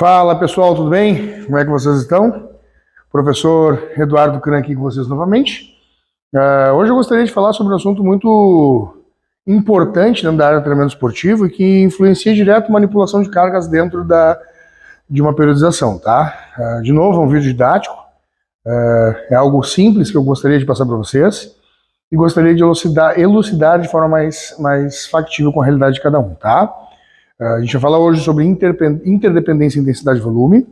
Fala pessoal, tudo bem? Como é que vocês estão? Professor Eduardo Cran aqui com vocês novamente. Hoje eu gostaria de falar sobre um assunto muito importante dentro da área de treinamento esportivo e que influencia direto a manipulação de cargas dentro de uma periodização, tá? De novo, é um vídeo didático, é algo simples que eu gostaria de passar para vocês e gostaria de elucidar de forma mais factível com a realidade de cada um, tá? A gente vai falar hoje sobre interdependência intensidade e volume,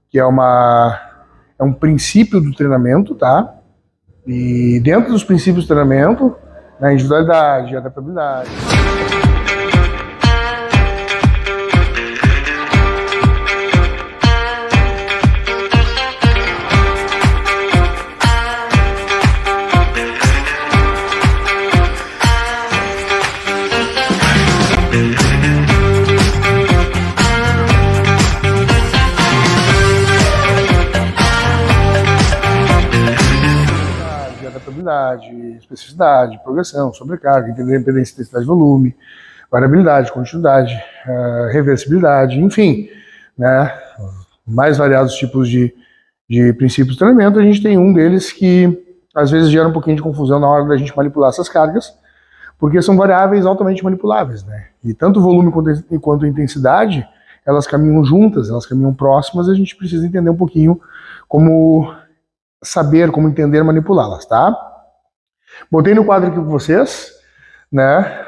que é um princípio do treinamento, tá? E dentro dos princípios do treinamento, a individualidade, a adaptabilidade. Especificidade, progressão, sobrecarga, interdependência, intensidade, volume, variabilidade, continuidade, reversibilidade, enfim, né, mais variados tipos de princípios de treinamento. A gente tem um deles que às vezes gera um pouquinho de confusão na hora da gente manipular essas cargas, porque são variáveis altamente manipuláveis, né, e tanto o volume quanto a intensidade, elas caminham juntas, elas caminham próximas, e a gente precisa entender um pouquinho como entender manipulá-las, tá? Botei no quadro aqui com vocês, né,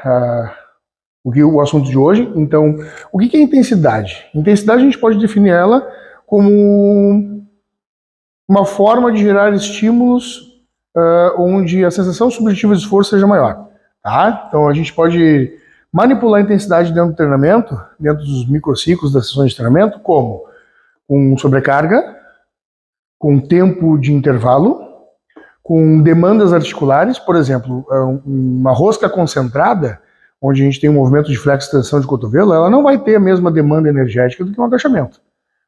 o assunto de hoje. Então, o que é intensidade? Intensidade a gente pode definir ela como uma forma de gerar estímulos onde a sensação subjetiva de esforço seja maior, tá? Então a gente pode manipular a intensidade dentro do treinamento, dentro dos microciclos das sessões de treinamento, como? Com sobrecarga, com tempo de intervalo, com demandas articulares, por exemplo, uma rosca concentrada, onde a gente tem um movimento de flexo e extensão de cotovelo, ela não vai ter a mesma demanda energética do que um agachamento,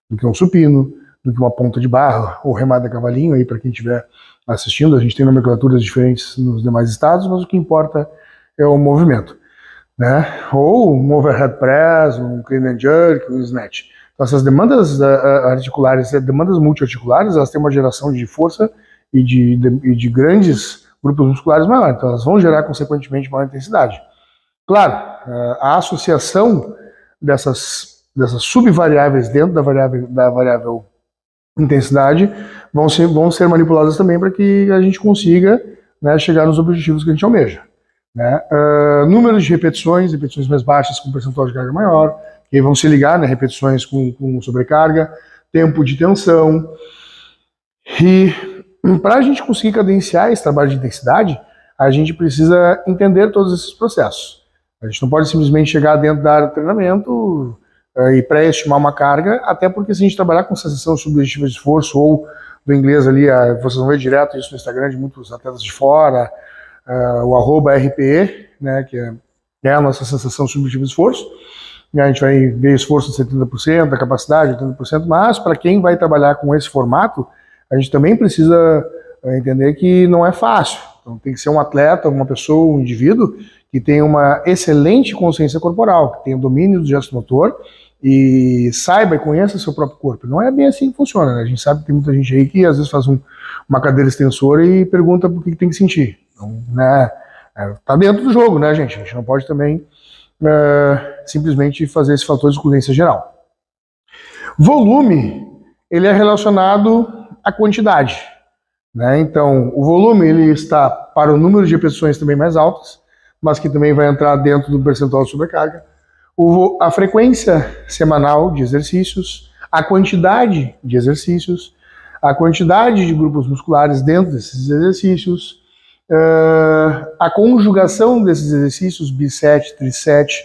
do que um supino, do que uma ponta de barra, ou remada a cavalinho, aí para quem estiver assistindo. A gente tem nomenclaturas diferentes nos demais estados, mas o que importa é o movimento, né? Ou um overhead press, um clean and jerk, um snatch. Então essas demandas articulares, demandas multiarticulares, elas têm uma geração de força e de grandes grupos musculares maiores, então elas vão gerar consequentemente maior intensidade. Claro, a associação dessas subvariáveis dentro da variável intensidade vão ser manipuladas também para que a gente consiga, né, chegar nos objetivos que a gente almeja, né? Números de repetições mais baixas com percentual de carga maior, que vão se ligar, né, repetições com sobrecarga, tempo de tensão. E para a gente conseguir cadenciar esse trabalho de intensidade, a gente precisa entender todos esses processos. A gente não pode simplesmente chegar dentro da área do treinamento e pré-estimar uma carga, até porque se a gente trabalhar com sensação subjetiva de esforço, ou do inglês ali, vocês vão ver direto isso no Instagram de muitos atletas de fora, o @RPE, né, que é a nossa sensação subjetiva de esforço. A gente vai ver esforço de 70%, a capacidade de 80%, mas para quem vai trabalhar com esse formato, a gente também precisa entender que não é fácil. Então tem que ser um atleta, uma pessoa, um indivíduo que tenha uma excelente consciência corporal, que tenha domínio do gesto motor e saiba e conheça seu próprio corpo. Não é bem assim que funciona, né? A gente sabe que tem muita gente aí que às vezes faz uma cadeira extensora e pergunta por que tem que sentir. Então, né, tá dentro do jogo, né, gente? A gente não pode também simplesmente fazer esse fator de excludência geral. Volume, ele é relacionado à quantidade, né? Então, o volume ele está para o número de repetições também mais altas, mas que também vai entrar dentro do percentual de sobrecarga. A frequência semanal de exercícios, a quantidade de exercícios, a quantidade de grupos musculares dentro desses exercícios, a conjugação desses exercícios, biset, triset,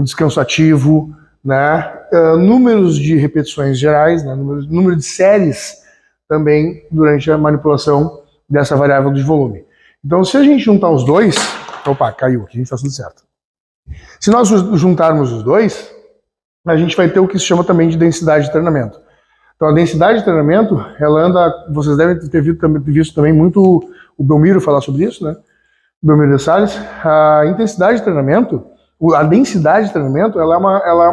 descanso ativo, né? Números de repetições gerais, né? número de séries também durante a manipulação dessa variável de volume. Então, se a gente juntar os dois, opa, caiu aqui, está tudo certo. Se nós juntarmos os dois, a gente vai ter o que se chama também de densidade de treinamento. Então, a densidade de treinamento, ela anda, vocês devem ter visto também muito o Belmiro falar sobre isso, né? O Belmiro de Salles. A intensidade de treinamento, a densidade de treinamento, ela é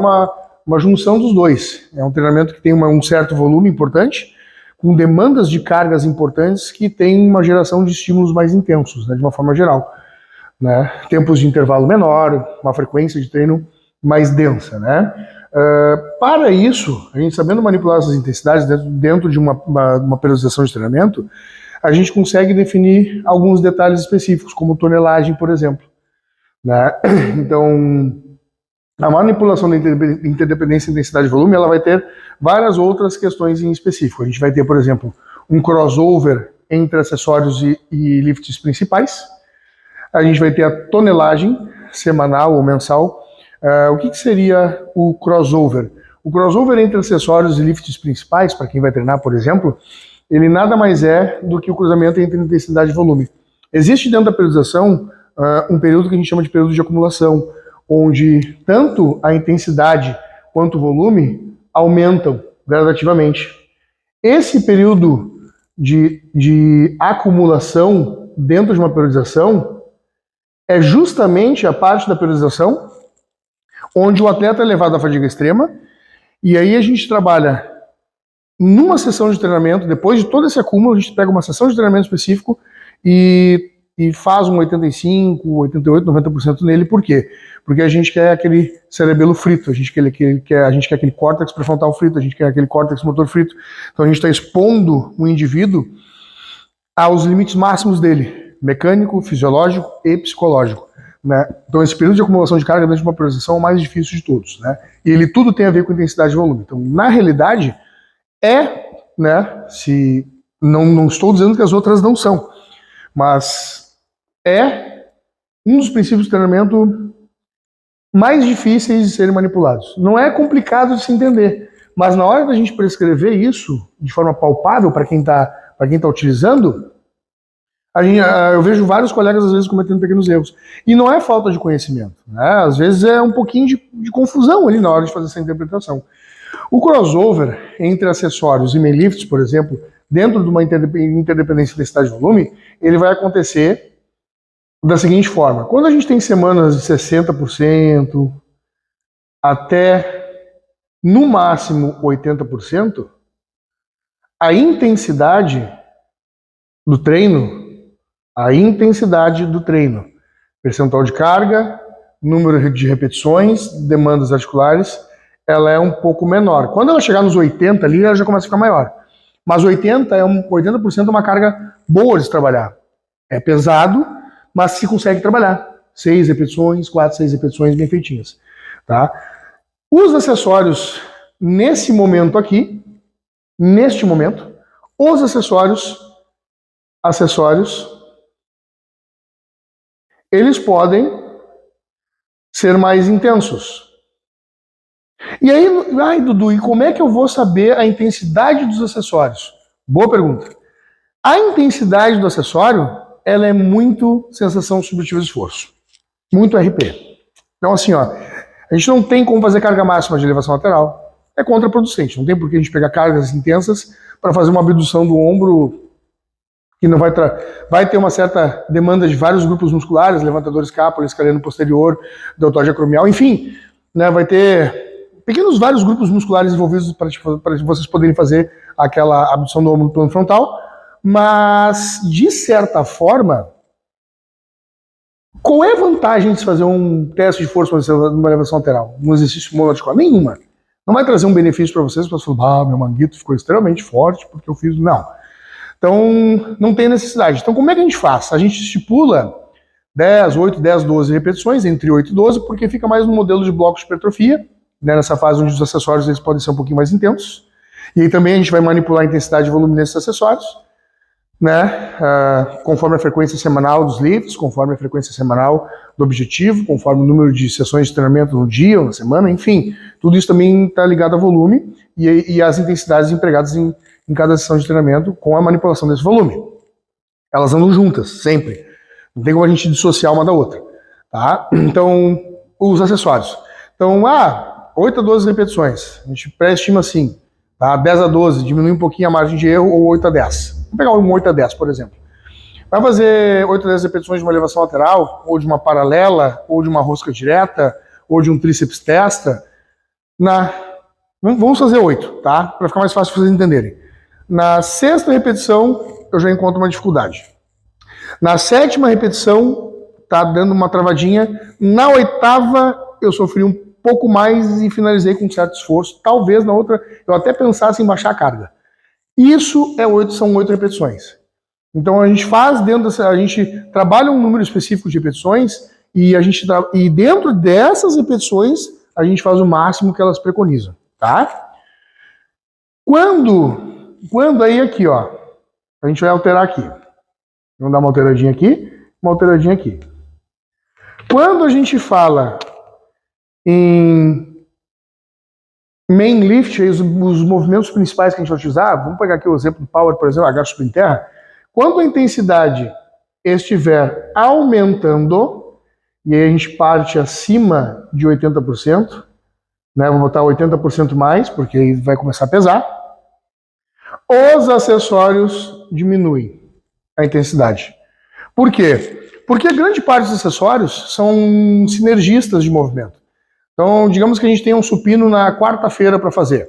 uma junção dos dois. É um treinamento que tem um certo volume importante, com demandas de cargas importantes que tem uma geração de estímulos mais intensos, né, de uma forma geral. Né? Tempos de intervalo menor, uma frequência de treino mais densa. Né? Para isso, a gente sabendo manipular essas intensidades dentro de uma periodização de treinamento, a gente consegue definir alguns detalhes específicos, como tonelagem, por exemplo. Né? Então, a manipulação da interdependência intensidade e volume, ela vai ter várias outras questões em específico. A gente vai ter, por exemplo, um crossover entre acessórios e lifts principais. A gente vai ter a tonelagem semanal ou mensal. O que seria o crossover? O crossover entre acessórios e lifts principais, para quem vai treinar, por exemplo, ele nada mais é do que o cruzamento entre intensidade e volume. Existe dentro da periodização um período que a gente chama de período de acumulação, onde tanto a intensidade quanto o volume aumentam gradativamente. Esse período de acumulação dentro de uma periodização é justamente a parte da periodização onde o atleta é levado à fadiga extrema, e aí a gente trabalha numa sessão de treinamento, depois de todo esse acúmulo, a gente pega uma sessão de treinamento específico e faz um 85%, 88%, 90% nele. Por quê? Porque a gente quer aquele cerebelo frito, a gente quer aquele córtex pré-frontal frito, a gente quer aquele córtex motor frito. Então a gente está expondo o indivíduo aos limites máximos dele, mecânico, fisiológico e psicológico. Né? Então esse período de acumulação de carga dentro de uma periodização é o mais difícil de todos. Né? E ele tudo tem a ver com intensidade e volume. Então, na realidade, né, se não estou dizendo que as outras não são, mas é um dos princípios de treinamento mais difíceis de serem manipulados. Não é complicado de se entender, mas na hora da gente prescrever isso de forma palpável para quem tá utilizando, eu vejo vários colegas às vezes cometendo pequenos erros. E não é falta de conhecimento, né? Às vezes é um pouquinho de confusão ali na hora de fazer essa interpretação. O crossover entre acessórios e main-lifts, por exemplo, dentro de uma interdependência de intensidade e volume, ele vai acontecer da seguinte forma. Quando a gente tem semanas de 60% até, no máximo, 80%, a intensidade do treino, percentual de carga, número de repetições, demandas articulares, ela é um pouco menor. Quando ela chegar nos 80 ali, ela já começa a ficar maior. Mas 80% é uma carga boa de se trabalhar. É pesado, mas se consegue trabalhar. 6 repetições, 4, 6 repetições bem feitinhas. Tá? Os acessórios, neste momento, os acessórios, eles podem ser mais intensos. E aí, Dudu, e como é que eu vou saber a intensidade dos acessórios? Boa pergunta. A intensidade do acessório, ela é muito sensação subjetiva de esforço. Muito RP. Então, assim, ó, a gente não tem como fazer carga máxima de elevação lateral. É contraproducente. Não tem por que a gente pegar cargas intensas para fazer uma abdução do ombro que não vai ter uma certa demanda de vários grupos musculares, levantador escápula, escaleno posterior, deltoide acromial, enfim, né, vai ter vários grupos musculares envolvidos para vocês poderem fazer aquela abdução do ombro no plano frontal, mas, de certa forma, qual é a vantagem de se fazer um teste de força numa elevação lateral, num exercício monoarticular? Nenhuma. Não vai trazer um benefício para vocês, para vocês falarem, meu manguito ficou extremamente forte porque eu fiz... Não. Então, não tem necessidade. Então, como é que a gente faz? A gente estipula 8, 10, 12 repetições, entre 8 e 12, porque fica mais no modelo de blocos de hipertrofia, né, nessa fase onde os acessórios eles podem ser um pouquinho mais intensos. E aí também a gente vai manipular a intensidade e volume nesses acessórios, né, conforme a frequência semanal dos lifts, conforme a frequência semanal do objetivo, conforme o número de sessões de treinamento no dia ou na semana, enfim. Tudo isso também está ligado a volume e as intensidades empregadas em cada sessão de treinamento com a manipulação desse volume. Elas andam juntas, sempre. Não tem como a gente dissociar uma da outra. Tá? Então, os acessórios. Então, 8 a 12 repetições. A gente pré-estima assim. Tá? 10 a 12, diminui um pouquinho a margem de erro, ou 8 a 10. Vamos pegar um 8 a 10, por exemplo. Vai fazer 8 a 10 repetições de uma elevação lateral, ou de uma paralela, ou de uma rosca direta, ou de um tríceps testa, na Vamos fazer 8, tá? Para ficar mais fácil vocês entenderem. Na 6ª repetição, eu já encontro uma dificuldade. Na 7ª repetição, tá dando uma travadinha. Na 8ª, eu sofri um pouco mais e finalizei com um certo esforço. Talvez na outra, eu até pensasse em baixar a carga. Isso são 8 repetições. Então a gente faz a gente trabalha um número específico de repetições e dentro dessas repetições a gente faz o máximo que elas preconizam, tá? Quando aí aqui, ó, a gente vai alterar aqui. Vamos dar uma alteradinha aqui, uma alteradinha aqui. Quando a gente fala em main lift, os movimentos principais que a gente vai utilizar, vamos pegar aqui o exemplo do power, por exemplo, agacho supino em terra. Quando a intensidade estiver aumentando, e aí a gente parte acima de 80%, né, vou botar 80% mais, porque aí vai começar a pesar, os acessórios diminuem a intensidade. Por quê? Porque grande parte dos acessórios são sinergistas de movimento. Então, digamos que a gente tem um supino na quarta-feira para fazer.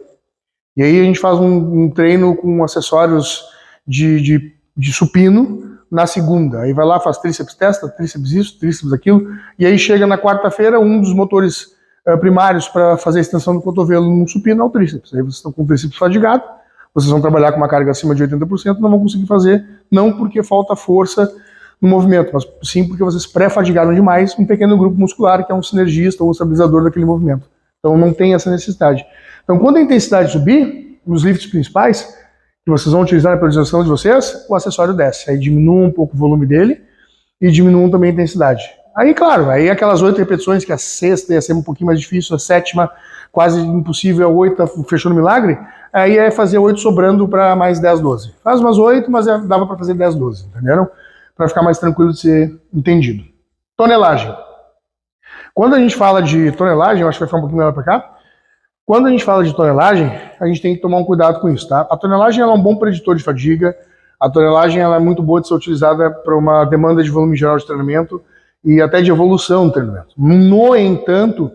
E aí a gente faz um treino com acessórios de supino na segunda. Aí vai lá, faz tríceps testa, tríceps isso, tríceps aquilo. E aí chega na quarta-feira, um dos motores primários para fazer a extensão do cotovelo no supino é o tríceps. Aí vocês estão com o tríceps fadigado, vocês vão trabalhar com uma carga acima de 80%, não vão conseguir fazer, não porque falta força no movimento, mas sim porque vocês pré-fadigaram demais um pequeno grupo muscular que é um sinergista ou um estabilizador daquele movimento. Então não tem essa necessidade. Então quando a intensidade subir, nos lifts principais, que vocês vão utilizar na periodização de vocês, o acessório desce. Aí diminui um pouco o volume dele e diminui também a intensidade. Aí, claro, aí aquelas 8 repetições, que a 6ª ia ser um pouquinho mais difícil, a 7ª quase impossível, a 8ª fechou no milagre, aí é fazer 8 sobrando para mais 10, 12. Faz umas 8, mas dava para fazer 10, 12, entenderam? Para ficar mais tranquilo de ser entendido. Tonelagem. Quando a gente fala de tonelagem, eu acho que vai ficar um pouquinho melhor para cá. Quando a gente fala de tonelagem, a gente tem que tomar um cuidado com isso, tá? A tonelagem ela é um bom preditor de fadiga, a tonelagem ela é muito boa de ser utilizada para uma demanda de volume geral de treinamento e até de evolução do treinamento. No entanto,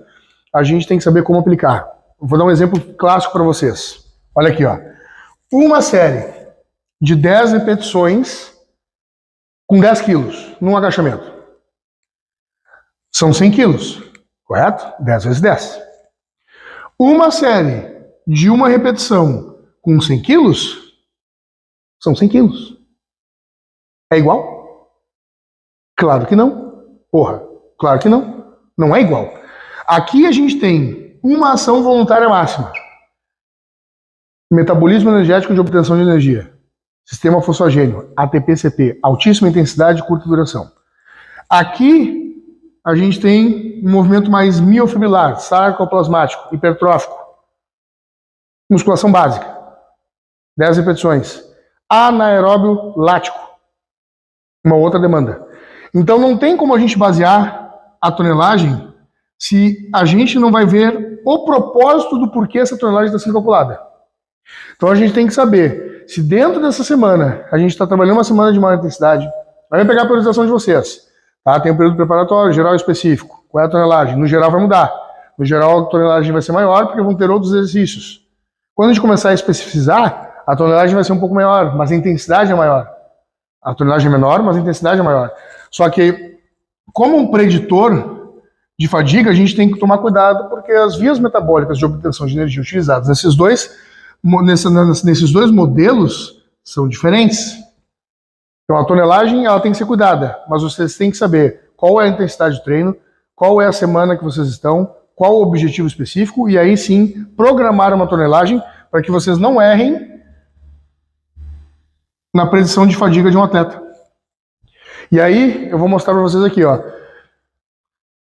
a gente tem que saber como aplicar. Vou dar um exemplo clássico para vocês. Olha aqui, ó. Uma série de 10 repetições com 10 quilos num agachamento. São 100 quilos, correto? 10 vezes 10. Uma série de uma repetição com 100 quilos são 100 quilos. É igual? Claro que não. Porra, claro que não. Não é igual. Aqui a gente tem uma ação voluntária máxima. Metabolismo energético de obtenção de energia. Sistema fosfogênio, ATP-CP, altíssima intensidade e curta duração. Aqui a gente tem um movimento mais miofibrilar, sarcoplasmático, hipertrófico. Musculação básica. 10 repetições. Anaeróbio lático. Uma outra demanda. Então não tem como a gente basear a tonelagem se a gente não vai ver o propósito do porquê essa tonelagem está sendo calculada. Então a gente tem que saber se dentro dessa semana a gente está trabalhando uma semana de maior intensidade, vai pegar a priorização de vocês. Tá? Tem um período preparatório, geral e específico. Qual é a tonelagem? No geral vai mudar. No geral a tonelagem vai ser maior porque vão ter outros exercícios. Quando a gente começar a especificar, a tonelagem vai ser um pouco maior, mas a intensidade é maior. A tonelagem é menor, mas a intensidade é maior. Só que, como um preditor de fadiga, a gente tem que tomar cuidado porque as vias metabólicas de obtenção de energia utilizadas nesses dois modelos são diferentes. Então a tonelagem ela tem que ser cuidada, mas vocês têm que saber qual é a intensidade de treino, qual é a semana que vocês estão, qual o objetivo específico, e aí sim programar uma tonelagem para que vocês não errem na predição de fadiga de um atleta. E aí eu vou mostrar para vocês aqui, ó,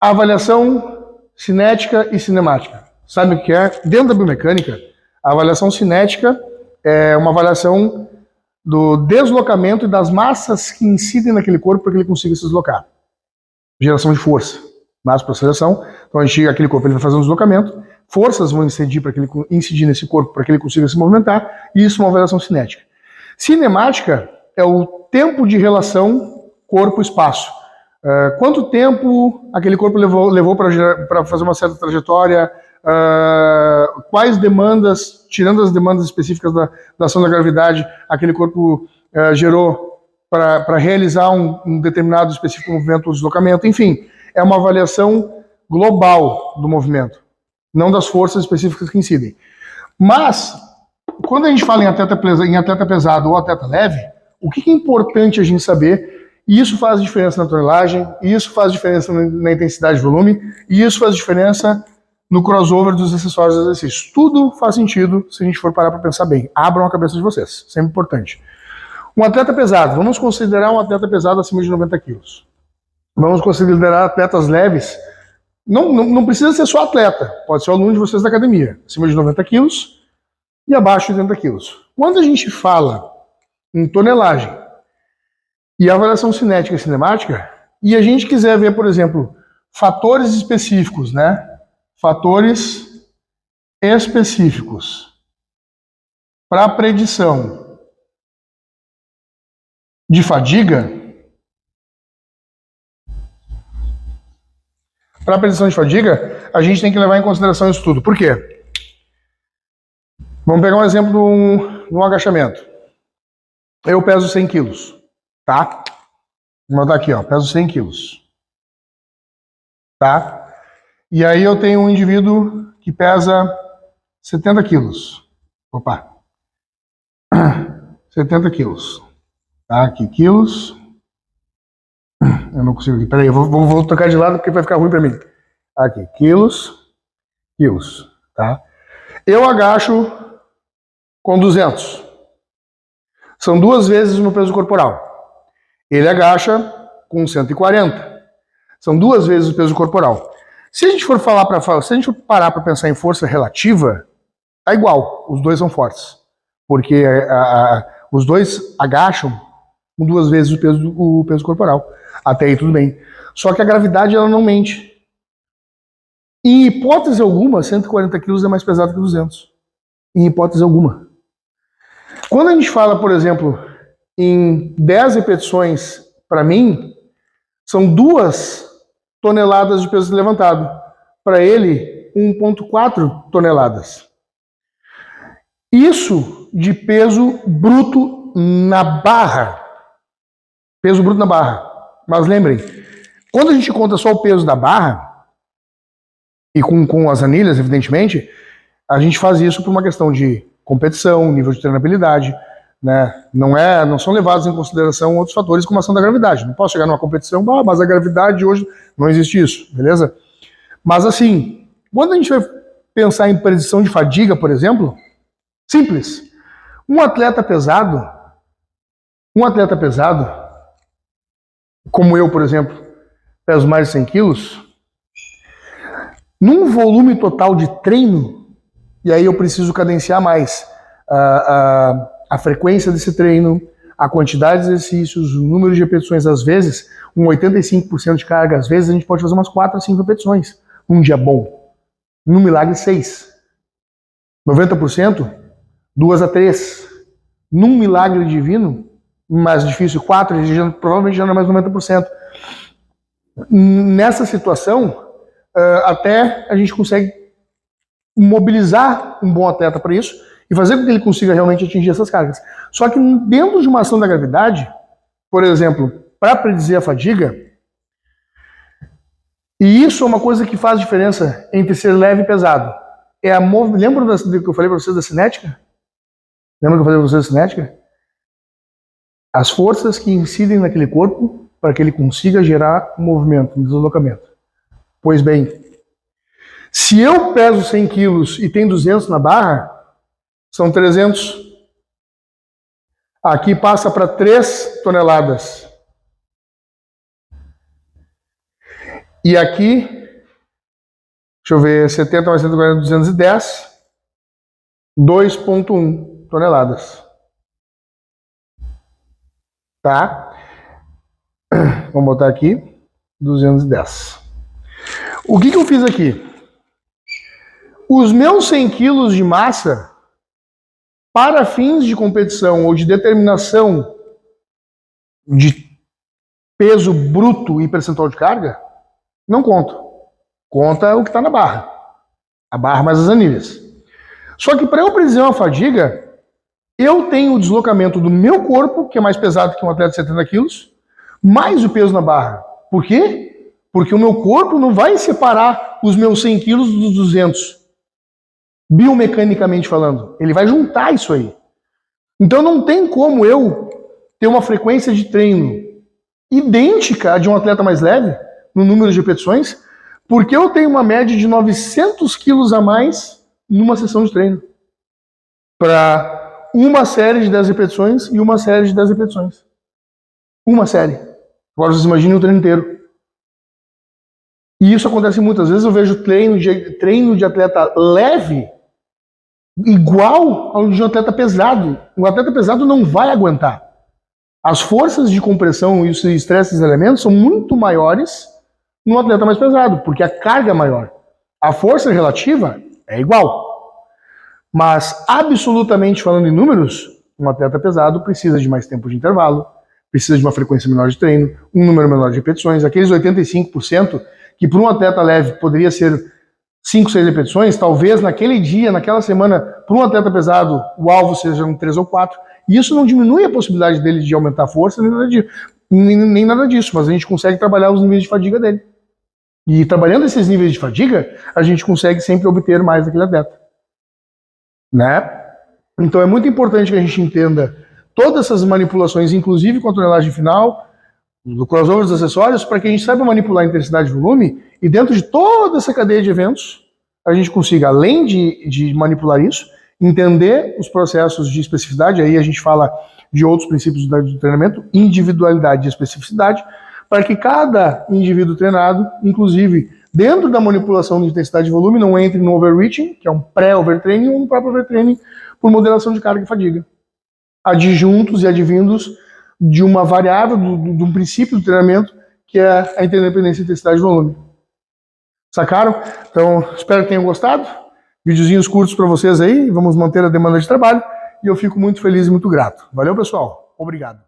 a avaliação cinética e cinemática. Sabe o que é? Dentro da biomecânica, a avaliação cinética é uma avaliação do deslocamento e das massas que incidem naquele corpo para que ele consiga se deslocar. Geração de força, massa para aceleração. Então a gente chega aquele corpo, ele vai fazer um deslocamento, forças vão incidir nesse corpo para que ele consiga se movimentar, e isso é uma avaliação cinética. Cinemática é o tempo de relação corpo-espaço. Quanto tempo aquele corpo levou para fazer uma certa trajetória quais demandas, tirando as demandas específicas da ação da gravidade, aquele corpo gerou para realizar um determinado específico movimento ou deslocamento. Enfim, é uma avaliação global do movimento, não das forças específicas que incidem. Mas, quando a gente fala em atleta pesado ou atleta leve, o que é importante a gente saber? E isso faz diferença na tonelagem, e isso faz diferença na intensidade de volume, e isso faz diferença no crossover dos acessórios do exercício. Tudo faz sentido se a gente for parar para pensar bem. Abram a cabeça de vocês, sempre importante. Um atleta pesado, vamos considerar um atleta pesado acima de 90 quilos. Vamos considerar atletas leves, não precisa ser só atleta, pode ser o aluno de vocês da academia, acima de 90 quilos e abaixo de 80 quilos. Quando a gente fala em tonelagem e avaliação cinética e cinemática, e a gente quiser ver, por exemplo, fatores específicos, né? Fatores específicos para predição de fadiga. Para predição de fadiga, a gente tem que levar em consideração isso tudo. Por quê? Vamos pegar um exemplo de um agachamento. Eu peso 100 quilos, tá? Vou botar aqui, ó, peso 100 quilos. Tá? E aí eu tenho um indivíduo que pesa 70 quilos. Opa. 70 quilos. Tá? Aqui, quilos. Eu não consigo. Peraí, eu vou tocar de lado porque vai ficar ruim para mim. Aqui, quilos. Quilos. Tá? Eu agacho com 200. São 2 vezes o meu peso corporal. Ele agacha com 140. São 2 vezes o peso corporal. Se a gente for parar para pensar em força relativa, é igual. Os dois são fortes. Porque os dois agacham com 2 vezes o peso corporal. Até aí tudo bem. Só que a gravidade ela não mente. Em hipótese alguma, 140 quilos é mais pesado que 200. Em hipótese alguma. Quando a gente fala, por exemplo, em 10 repetições, para mim, são 2 toneladas de peso levantado. Para ele, 1,4 toneladas. Isso de peso bruto na barra. Peso bruto na barra. Mas lembrem, quando a gente conta só o peso da barra, e com as anilhas, evidentemente, a gente faz isso por uma questão de competição, nível de treinabilidade, né? Não são levados em consideração outros fatores como a ação da gravidade. Não posso chegar numa competição, mas a gravidade hoje não existe isso, beleza? Mas assim, quando a gente vai pensar em predição de fadiga, por exemplo, simples. Um atleta pesado, como eu, por exemplo, peso mais de 100 quilos, num volume total de treino, e aí eu preciso cadenciar mais a frequência desse treino, a quantidade de exercícios, o número de repetições, às vezes, 85% de carga, às vezes a gente pode fazer umas 4 a 5 repetições, num dia bom. Num milagre, 6. 90%, 2 a 3. Num milagre divino, mais difícil, 4, provavelmente já não é mais 90%. Nessa situação, até a gente consegue mobilizar um bom atleta para isso e fazer com que ele consiga realmente atingir essas cargas. Só que dentro de uma ação da gravidade, por exemplo, para predizer a fadiga, e isso é uma coisa que faz diferença entre ser leve e pesado. Lembra do que eu falei para vocês da cinética? As forças que incidem naquele corpo para que ele consiga gerar um movimento, um deslocamento. Pois bem, se eu peso 100 quilos e tem 200 na barra, são 300. Aqui passa para 3 toneladas. E aqui, deixa eu ver, 70 mais 140, 210, 2,1 toneladas. Tá? Vamos botar aqui, 210. O que eu fiz aqui? Os meus 100 quilos de massa, para fins de competição ou de determinação de peso bruto e percentual de carga, não conta. Conta o que está na barra. A barra mais as anilhas. Só que para eu predizer uma fadiga, eu tenho o deslocamento do meu corpo, que é mais pesado que um atleta de 70 quilos, mais o peso na barra. Por quê? Porque o meu corpo não vai separar os meus 100 quilos dos 200. Biomecanicamente falando. Ele vai juntar isso aí. Então não tem como eu ter uma frequência de treino idêntica à de um atleta mais leve, no número de repetições, porque eu tenho uma média de 900 quilos a mais numa sessão de treino. Para uma série de 10 repetições e uma série de 10 repetições. Uma série. Agora vocês imaginem o treino inteiro. E isso acontece muitas vezes. Eu vejo treino de atleta leve igual ao de um atleta pesado. Um atleta pesado não vai aguentar. As forças de compressão e o estresse dos elementos são muito maiores no atleta mais pesado, porque a carga é maior. A força relativa é igual. Mas, absolutamente falando em números, um atleta pesado precisa de mais tempo de intervalo, precisa de uma frequência menor de treino, um número menor de repetições. Aqueles 85% que para um atleta leve poderia ser 5, 6 repetições, talvez naquele dia, naquela semana, para um atleta pesado, o alvo seja um 3 ou 4. E isso não diminui a possibilidade dele de aumentar a força, nem nada disso, mas a gente consegue trabalhar os níveis de fadiga dele. E trabalhando esses níveis de fadiga, a gente consegue sempre obter mais daquele atleta. Né? Então é muito importante que a gente entenda todas essas manipulações, inclusive com a tonelagem final, do crossover dos acessórios, para que a gente saiba manipular a intensidade e volume, e dentro de toda essa cadeia de eventos, a gente consiga, além de manipular isso, entender os processos de especificidade, aí a gente fala de outros princípios do treinamento, individualidade e especificidade, para que cada indivíduo treinado, inclusive dentro da manipulação de intensidade e volume, não entre no overreaching, que é um pré-overtraining, ou no próprio overtraining, por moderação de carga e fadiga. Adjuntos e advindos de uma variável, de um princípio do treinamento, que é a interdependência de intensidade e volume. Sacaram? Então, espero que tenham gostado. Videozinhos curtos para vocês aí, vamos manter a demanda de trabalho, e eu fico muito feliz e muito grato. Valeu, pessoal. Obrigado.